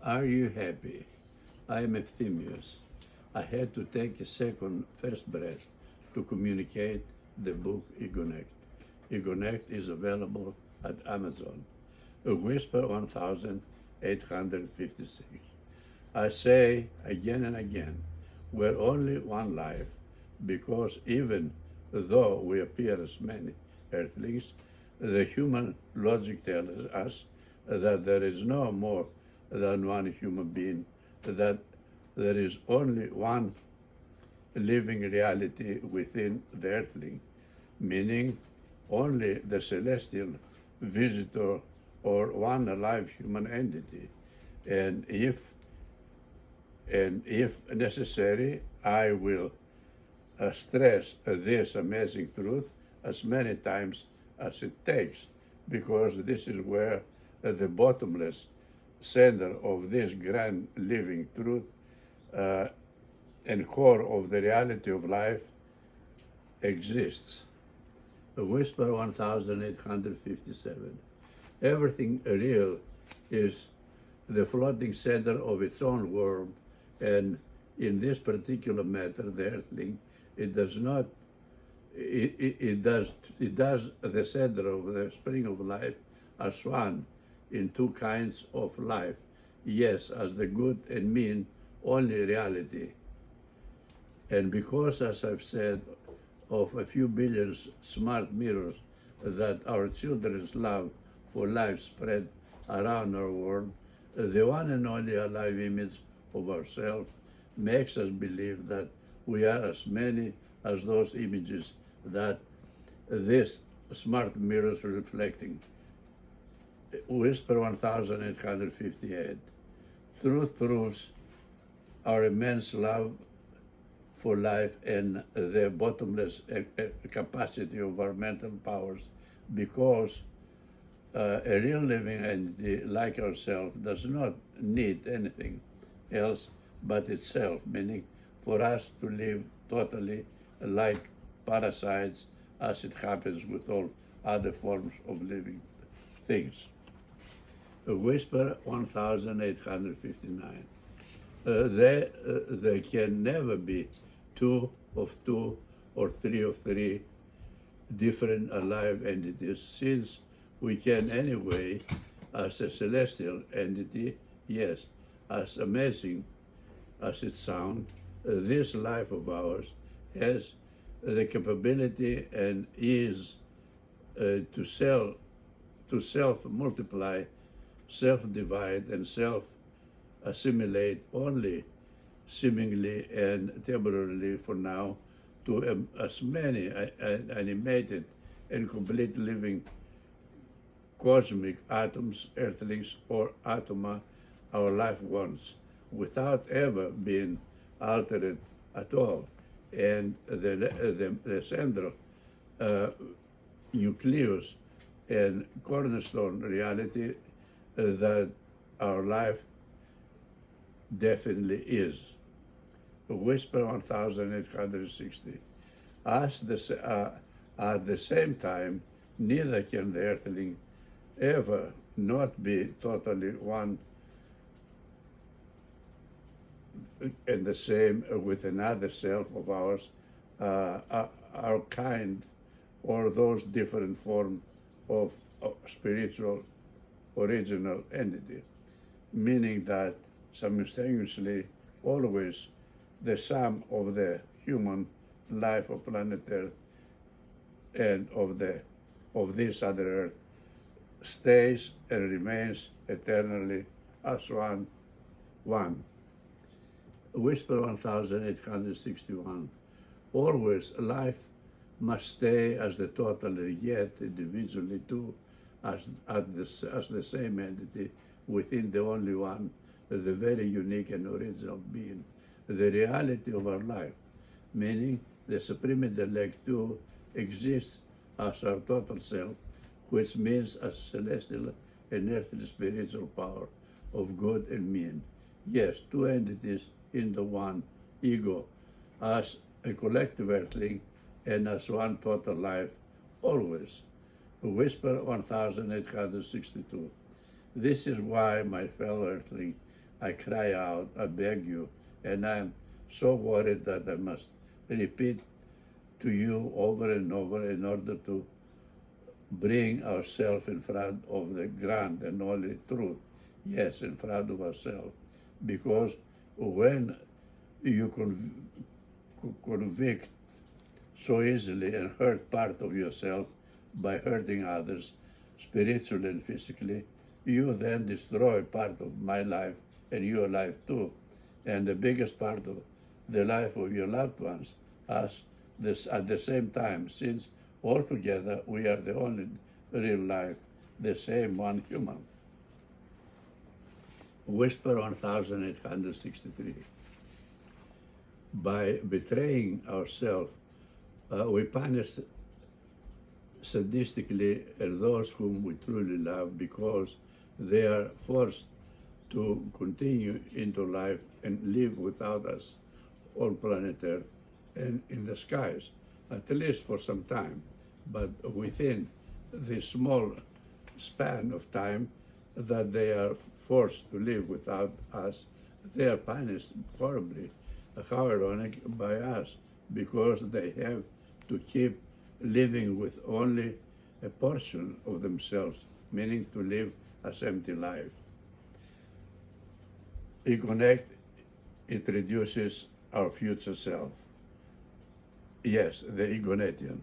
Are you happy? I am Ephthemius. I had to take a first breath to communicate the book Egonect. Egonect is available at Amazon. A Whisper 1856. I say again and again, we're only one life, because even though we appear as many earthlings, the human logic tells us that there is no more than one human being, that there is only one living reality within the earthling, meaning only the celestial visitor or one alive human entity. And if necessary, I will stress this amazing truth as many times as it takes, because this is where the bottomless center of this grand living truth and core of the reality of life exists. Whisper 1857. Everything real is the floating center of its own world, and in this particular matter, the earthling, it does the center of the spring of life as one in two kinds of life. Yes, as the good and mean only reality. And because, as I've said, of a few billion smart mirrors that our children's love for life spread around our world, the one and only alive image of ourselves makes us believe that we are as many as those images that this smart mirrors are reflecting. Whisper 1858. Truth proves our immense love for life and the bottomless capacity of our mental powers, because a real living entity like ourselves does not need anything else but itself, meaning for us to live totally like parasites, as it happens with all other forms of living things. Whisper 1859. There can never be two of two or three of three different alive entities, since we can anyway, as a celestial entity, yes, as amazing as it sounds, this life of ours has the capability and is to self-multiply, self-divide, and self-assimilate only seemingly and temporarily for now to as many animated and complete living cosmic atoms, earthlings, or atoma, our life ones, without ever being altered at all. And the central nucleus and cornerstone reality that our life definitely is. Whisper 1860. At the same time, neither can the earthling ever not be totally one and the same with another self of ours, our kind, or those different forms of spiritual original entity, meaning that simultaneously always the sum of the human life of planet Earth and of this other Earth stays and remains eternally as one. Whisper 1861. Always life must stay as the total, yet individually too, as the same entity within the only one, the very unique and original being, the reality of our life, meaning the supreme intellect too exists as our total self, which means as celestial and earthly spiritual power of good and mean. Yes, two entities in the one, ego, as a collective earthling and as one total life, always. Whisper 1862. This is why, my fellow earthling, I cry out, I beg you, and I'm so worried that I must repeat to you over and over in order to bring ourselves in front of the grand and only truth. Yes, in front of ourselves. Because when you convict so easily and hurt part of yourself by hurting others, spiritually and physically, you then destroy part of my life and your life too. And the biggest part of the life of your loved ones, us, this at the same time, since altogether we are the only real life, the same one human. Whisper 1863. By betraying ourselves, we punish sadistically those whom we truly love because they are forced to continue into life and live without us on planet Earth and in the skies, at least for some time. But within this small span of time that they are forced to live without us, they are punished horribly, how ironic, by us, because they have to keep living with only a portion of themselves, meaning to live as empty life. Econnect, it reduces our future self. Yes, the Egonetian.